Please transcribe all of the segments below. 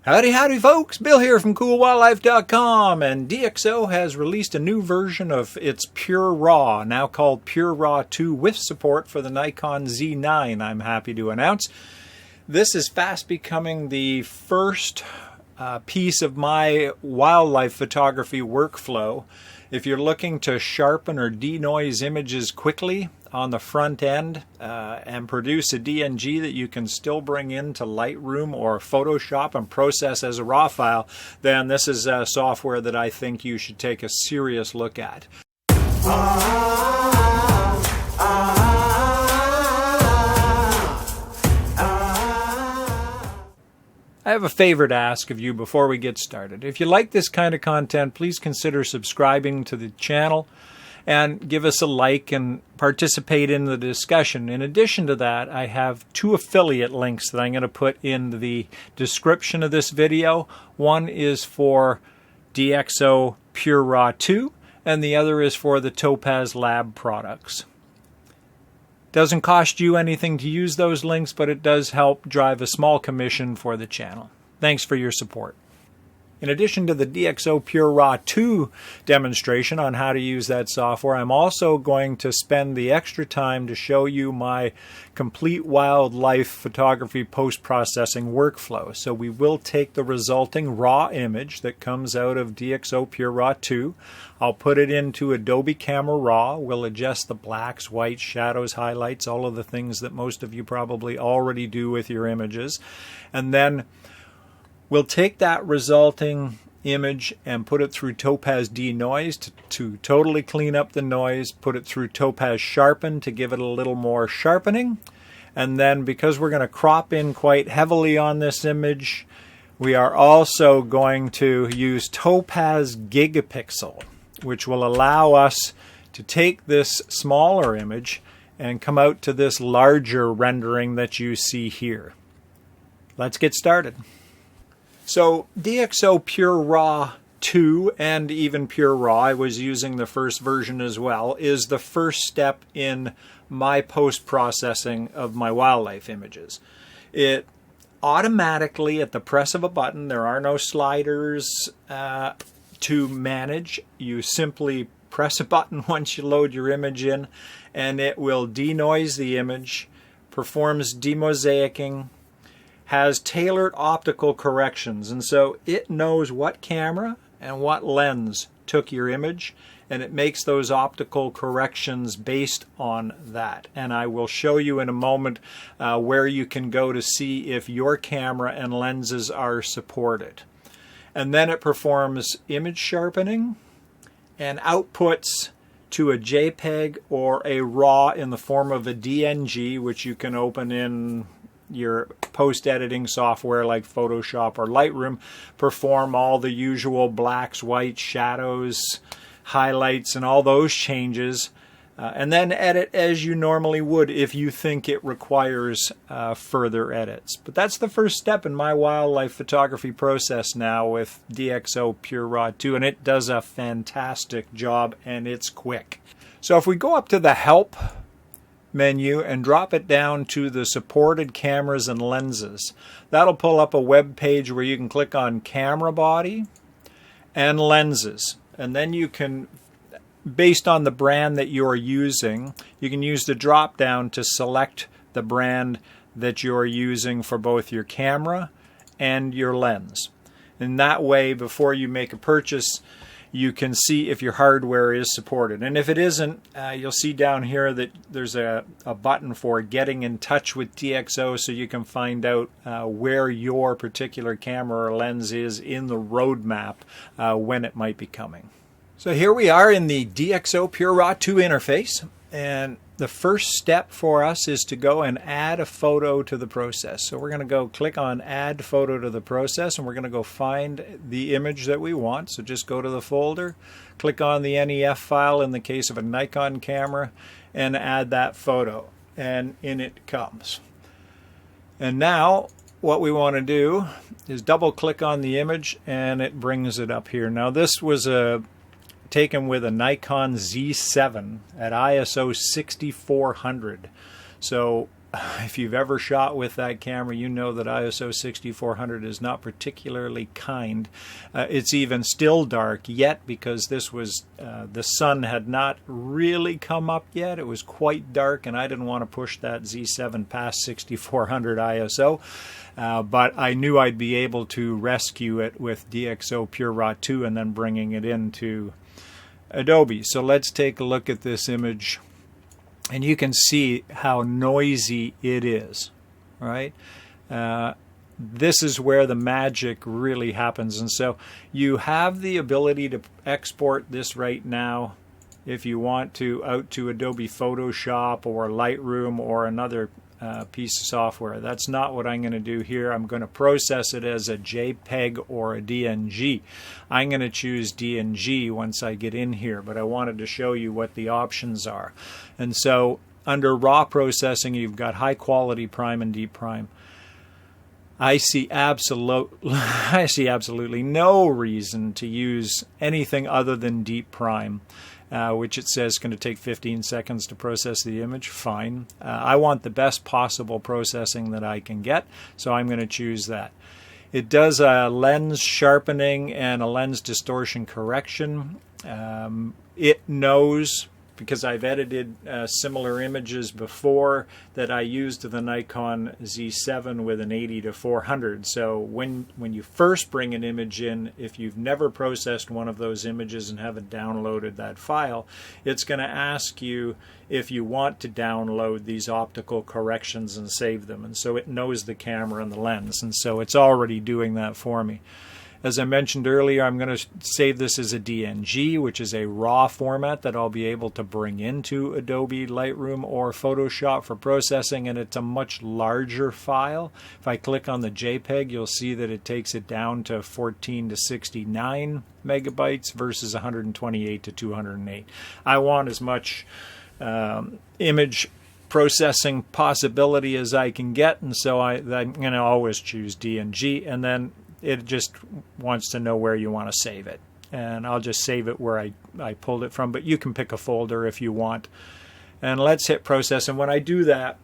Howdy, howdy, folks. Bill here from CoolWildlife.com, and DxO has released a new version of its PureRAW, now called PureRAW 2, with support for the Nikon Z7, I'm happy to announce. This is fast becoming the first piece of my wildlife photography workflow. If you're looking to sharpen or denoise images quickly on the front end and produce a DNG that you can still bring into Lightroom or Photoshop and process as a RAW file, then this is software that I think you should take a serious look at. I have a favor to ask of you before we get started. If you like this kind of content, please consider subscribing to the channel and give us a like and participate in the discussion. In addition to that, I have two affiliate links that I'm going to put in the description of this video. One is for DxO PureRAW 2 and the other is for the Topaz Lab products. Doesn't cost you anything to use those links, but it does help drive a small commission for the channel. Thanks for your support. In addition to the DxO PureRAW 2 demonstration on how to use that software, I'm also going to spend the extra time to show you my complete wildlife photography post-processing workflow. So we will take the resulting raw image that comes out of DxO PureRAW 2. I'll put it into Adobe Camera Raw. We'll adjust the blacks, whites, shadows, highlights, all of the things that most of you probably already do with your images. And then we'll take that resulting image and put it through Topaz Denoise to totally clean up the noise, put it through Topaz Sharpen to give it a little more sharpening. And then because we're going to crop in quite heavily on this image, we are also going to use Topaz Gigapixel, which will allow us to take this smaller image and come out to this larger rendering that you see here. Let's get started. So DxO PureRAW 2 and even PureRAW, I was using the first version as well, is the first step in my post-processing of my wildlife images. It automatically, at the press of a button, there are no sliders to manage. You simply press a button once you load your image in, and it will denoise the image, performs demosaicing, has tailored optical corrections, and so it knows what camera and what lens took your image, and it makes those optical corrections based on that. And I will show you in a moment where you can go to see if your camera and lenses are supported. And then it performs image sharpening and outputs to a JPEG or a RAW in the form of a DNG, which you can open in your post-editing software like Photoshop or Lightroom, perform all the usual blacks, whites, shadows, highlights, and all those changes, and then edit as you normally would if you think it requires further edits. But that's the first step in my wildlife photography process now with DxO PureRAW 2, and it does a fantastic job, and it's quick. So if we go up to the Help menu and drop it down to the supported cameras and lenses, that'll pull up a web page where you can click on camera body and lenses, and then you can, based on the brand that you're using, you can use the drop down to select the brand that you're using for both your camera and your lens. And that way, before you make a purchase, you can see if your hardware is supported. And if it isn't, you'll see down here that there's a button for getting in touch with DxO, so you can find out where your particular camera or lens is in the roadmap when it might be coming. So here we are in the DxO PureRAW 2 interface, and the first step for us is to go and add a photo to the process. So we're going to go click on Add Photo to the Process, and we're going to go find the image that we want. So just go to the folder, click on the NEF file in the case of a Nikon camera, and add that photo. And in it comes. And now what we want to do is double click on the image, and it brings it up here. Now this was taken with a Nikon Z7 at ISO 6400. So if you've ever shot with that camera, you know that ISO 6400 is not particularly kind. It's even still dark yet, because this was the sun had not really come up yet. It was quite dark, and I didn't want to push that Z7 past 6400 ISO. But I knew I'd be able to rescue it with DXO PureRAW 2 and then bringing it into Adobe. So let's take a look at this image, and you can see how noisy it is, right? This is where the magic really happens. And so you have the ability to export this right now if you want to out to Adobe Photoshop or Lightroom or another piece of software. That's not what I'm going to do here. I'm going to process it as a JPEG or a DNG. I'm going to choose DNG once I get in here, but I wanted to show you what the options are. And so under raw processing, you've got high quality prime and deep prime. I see absolutely no reason to use anything other than deep prime. Which it says is going to take 15 seconds to process the image. Fine. I want the best possible processing that I can get, so I'm going to choose that. It does a lens sharpening and a lens distortion correction. It knows, because I've edited similar images before, that I used the Nikon Z7 with an 80-400. So when you first bring an image in, if you've never processed one of those images and haven't downloaded that file, it's going to ask you if you want to download these optical corrections and save them. And so it knows the camera and the lens, and so it's already doing that for me. As I mentioned earlier, I'm going to save this as a DNG, which is a raw format that I'll be able to bring into Adobe Lightroom or Photoshop for processing, and it's a much larger file. If I click on the JPEG, you'll see that it takes it down to 14 to 69 megabytes versus 128 to 208. I want as much image processing possibility as I can get, and so I'm going to always choose DNG, and then it just wants to know where you want to save it. And I'll just save it where I pulled it from, but you can pick a folder if you want. And let's hit process. And when I do that,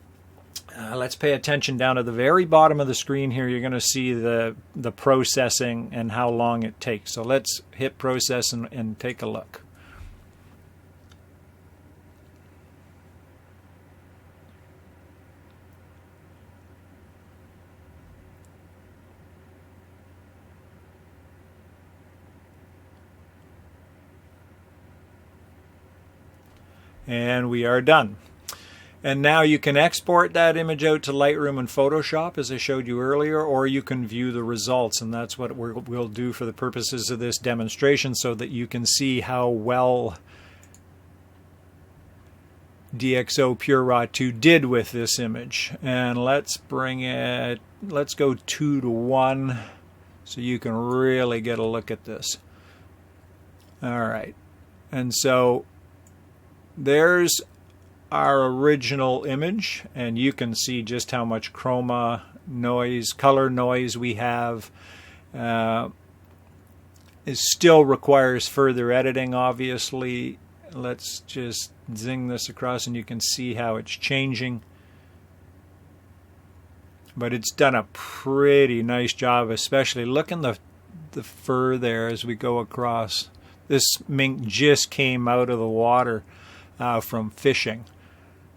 let's pay attention down at the very bottom of the screen here. You're going to see the processing and how long it takes. So let's hit process and take a look. And we are done. And now you can export that image out to Lightroom and Photoshop, as I showed you earlier, or you can view the results. And that's what we'll do for the purposes of this demonstration, so that you can see how well DXO PureRAW 2 did with this image. And let's bring it, let's go 2:1, so you can really get a look at this. All right. And so there's our original image, and you can see just how much chroma noise, color noise we have. It still requires further editing, obviously. Let's just zing this across, and you can see how it's changing. But it's done a pretty nice job, especially look in the fur there as we go across. This mink just came out of the water from fishing.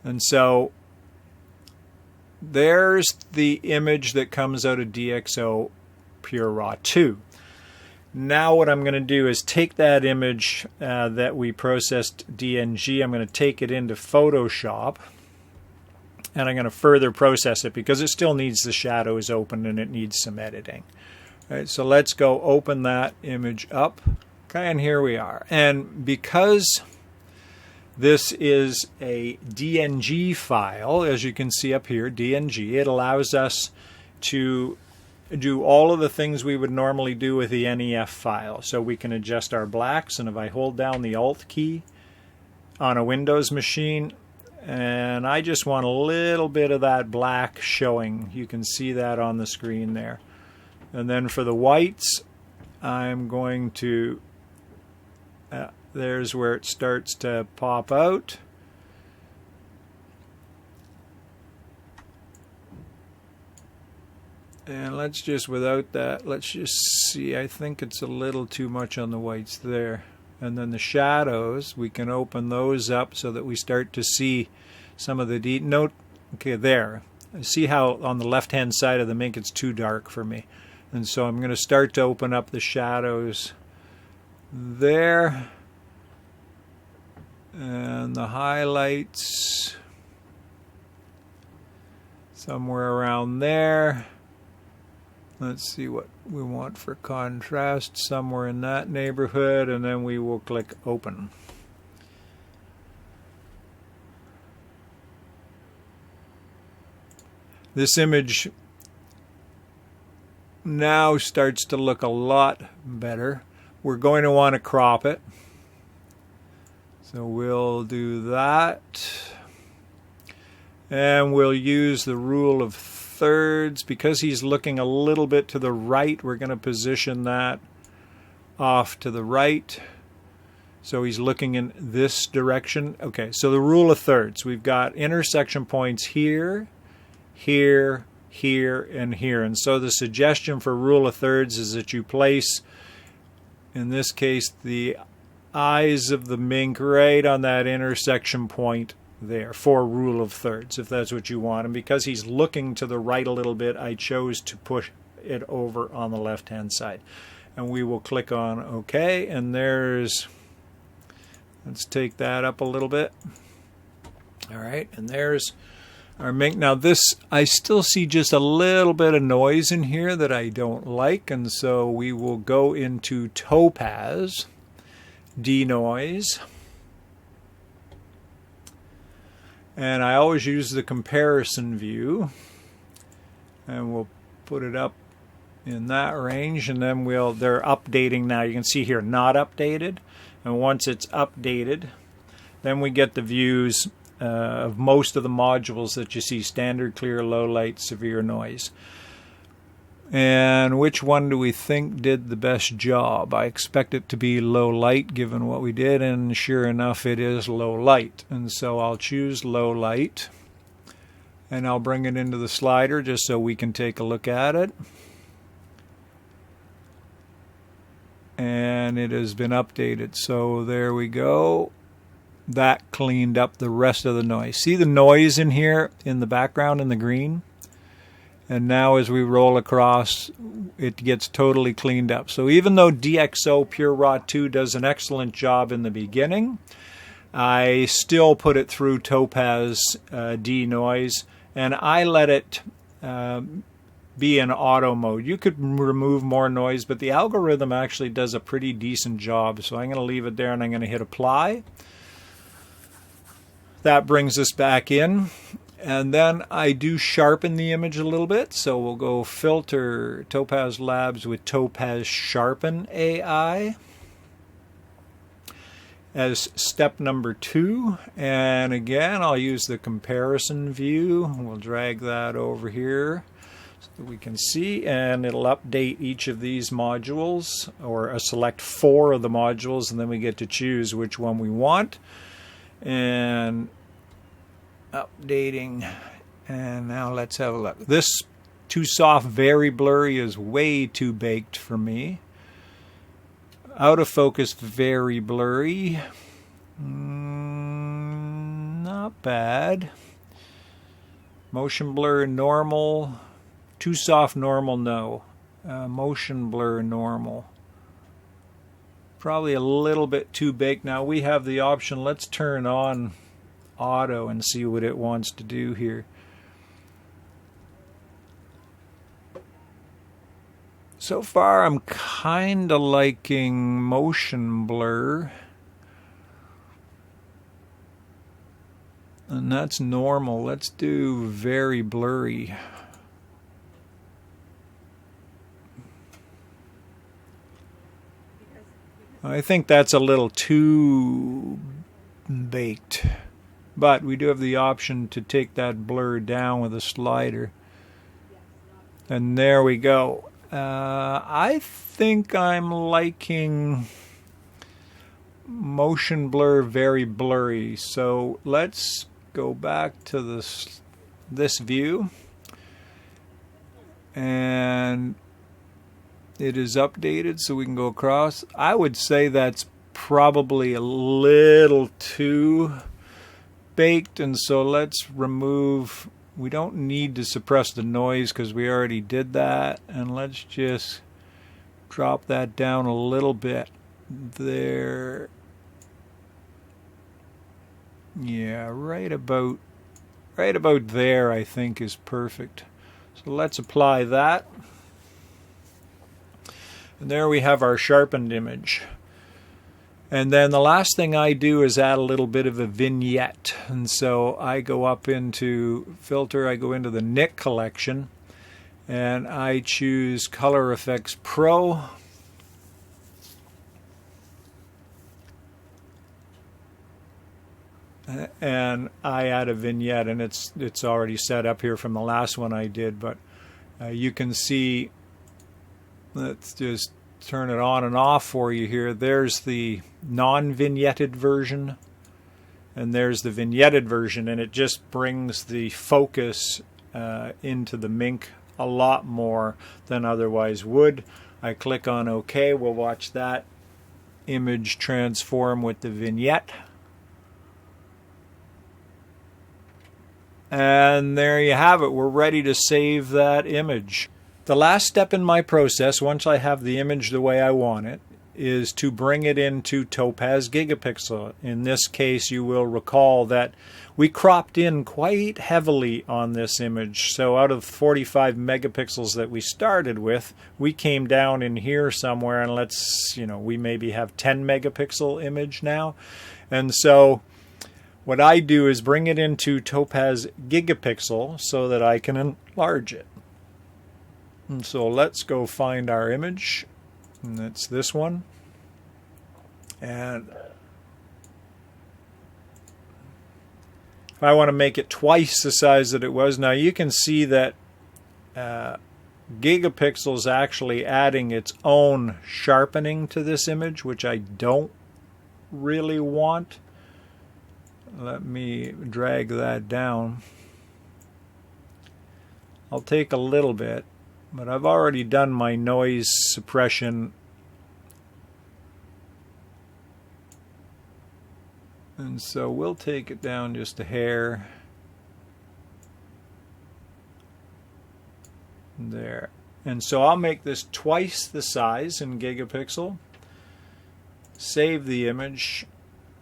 And so there's the image that comes out of DXO PureRAW 2. Now what I'm going to do is take that image that we processed DNG, I'm going to take it into Photoshop, and I'm going to further process it because it still needs the shadows open and it needs some editing. All right, so let's go open that image up. Okay, and here we are. And because this is a DNG file, as you can see up here, DNG, it allows us to do all of the things we would normally do with the NEF file. So we can adjust our blacks, and if I hold down the Alt key on a Windows machine, and I just want a little bit of that black showing, you can see that on the screen there. And then for the whites, I'm going to there's where it starts to pop out. And let's just, without that, let's just see. I think it's a little too much on the whites there. And then the shadows, we can open those up so that we start to see some of the note. Okay, there. See how on the left-hand side of the mink it's too dark for me. And so I'm going to start to open up the shadows there. And the highlights somewhere around there. Let's see what we want for contrast, somewhere in that neighborhood, and then we will click open. This image now starts to look a lot better. We're going to want to crop it. So we'll do that. And we'll use the rule of thirds. Because he's looking a little bit to the right, we're going to position that off to the right. So he's looking in this direction. Okay, so the rule of thirds. We've got intersection points here, here, here, and here. And so the suggestion for rule of thirds is that you place, in this case, the eyes of the mink right on that intersection point there for rule of thirds, if that's what you want. And because he's looking to the right a little bit, I chose to push it over on the left-hand side. And we will click on OK, and there's, let's take that up a little bit. All right, and there's our mink. Now this, I still see just a little bit of noise in here that I don't like, and so we will go into Topaz Denoise. And I always use the comparison view, and we'll put it up in that range, and then they're updating now. You can see here, not updated. And once it's updated, then we get the views of most of the modules that you see: standard, clear, low light, severe noise. And which one do we think did the best job? I expect it to be low light given what we did, and sure enough it is low light. And so I'll choose low light, and I'll bring it into the slider just so we can take a look at it. And it has been updated, so there we go. That cleaned up the rest of the noise. See the noise in here in the background in the green? And now as we roll across, it gets totally cleaned up. So even though DXO PureRAW 2 does an excellent job in the beginning, I still put it through Topaz Denoise, and I let it be in auto mode. You could remove more noise, but the algorithm actually does a pretty decent job. So I'm going to leave it there, and I'm going to hit apply. That brings us back in. And then I do sharpen the image a little bit. So we'll go filter Topaz Labs with Topaz Sharpen AI as step number 2. And again, I'll use the comparison view. We'll drag that over here so that we can see, and it'll update each of these modules, or select 4 of the modules, and then we get to choose which one we want. And updating, and now let's have a look. This too soft, very blurry is way too baked for me. Out of focus, very blurry. Not bad. Motion blur, normal. Too soft, normal, no. Motion blur, normal. Probably a little bit too baked. Now we have the option, let's turn on auto and see what it wants to do here. So far I'm kind of liking motion blur, and that's normal. Let's do very blurry. I think that's a little too baked. But we do have the option to take that blur down with a slider. And there we go. I think I'm liking motion blur, very blurry. So let's go back to this view. and it is updated so we can go across. I would say that's probably a little too baked, and so let's remove. We don't need to suppress the noise because we already did that, and let's just drop that down a little bit there. Yeah, right about there I think is perfect. So let's apply that. And there we have our sharpened image. And then the last thing I do is add a little bit of a vignette. And so I go up into filter, I go into the Nik collection, and I choose Color Effects Pro. And I add a vignette, and it's already set up here from the last one I did, but you can see, let's just turn it on and off for you here. There's the non-vignetted version, and there's the vignetted version, and it just brings the focus into the mink a lot more than otherwise would. I click on OK. We'll watch that image transform with the vignette. And there you have it. We're ready to save that image. The last step in my process, once I have the image the way I want it, is to bring it into Topaz Gigapixel. In this case, you will recall that we cropped in quite heavily on this image. So out of 45 megapixels that we started with, we came down in here somewhere, and we maybe have 10 megapixel image now. And so what I do is bring it into Topaz Gigapixel so that I can enlarge it. And so let's go find our image, and it's this one. And if I want to make it twice the size that it was, now you can see that Gigapixel is actually adding its own sharpening to this image, which I don't really want. Let me drag that down. I'll take a little bit, but I've already done my noise suppression. And so we'll take it down just a hair. There. And so I'll make this twice the size in Gigapixel. Save the image.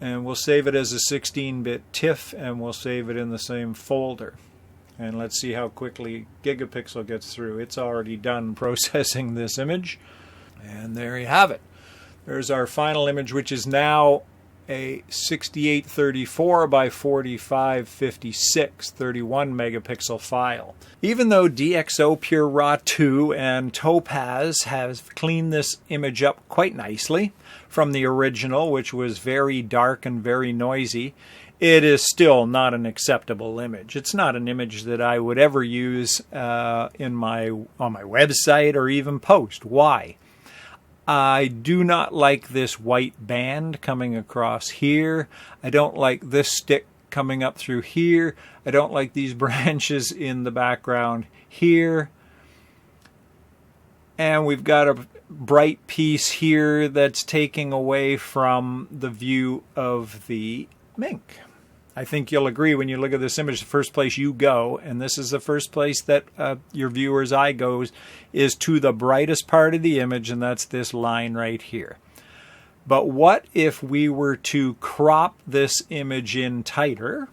And we'll save it as a 16-bit TIFF, and we'll save it in the same folder. And let's see how quickly Gigapixel gets through. It's already done processing this image. And there you have it. There's our final image, which is now a 6834 by 4556 31 megapixel file. Even though DXO PureRAW 2 and Topaz have cleaned this image up quite nicely from the original, which was very dark and very noisy, it is still not an acceptable image. It's not an image that I would ever use on my website or even post. Why? I do not like this white band coming across here. I don't like this stick coming up through here. I don't like these branches in the background here. And we've got a bright piece here that's taking away from the view of the mink. I think you'll agree when you look at this image, the first place you go, and this is the first place that your viewer's eye goes, is to the brightest part of the image, and that's this line right here. But what if we were to crop this image in tighter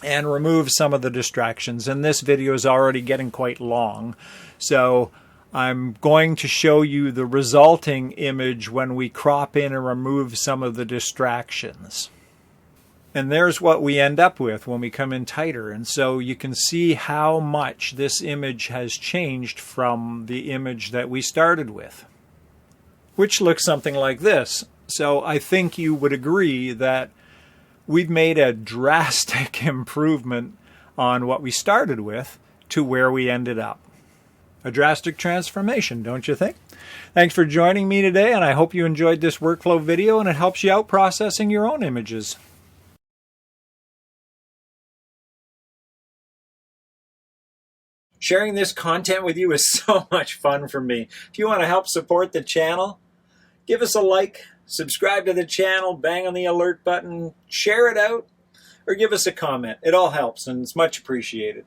and remove some of the distractions? And this video is already getting quite long, so I'm going to show you the resulting image when we crop in and remove some of the distractions. And there's what we end up with when we come in tighter. And so you can see how much this image has changed from the image that we started with, which looks something like this. So I think you would agree that we've made a drastic improvement on what we started with to where we ended up. A drastic transformation, don't you think? Thanks for joining me today, and I hope you enjoyed this workflow video and it helps you out processing your own images. Sharing this content with you is so much fun for me. If you want to help support the channel, give us a like, subscribe to the channel, bang on the alert button, share it out, or give us a comment. It all helps and it's much appreciated.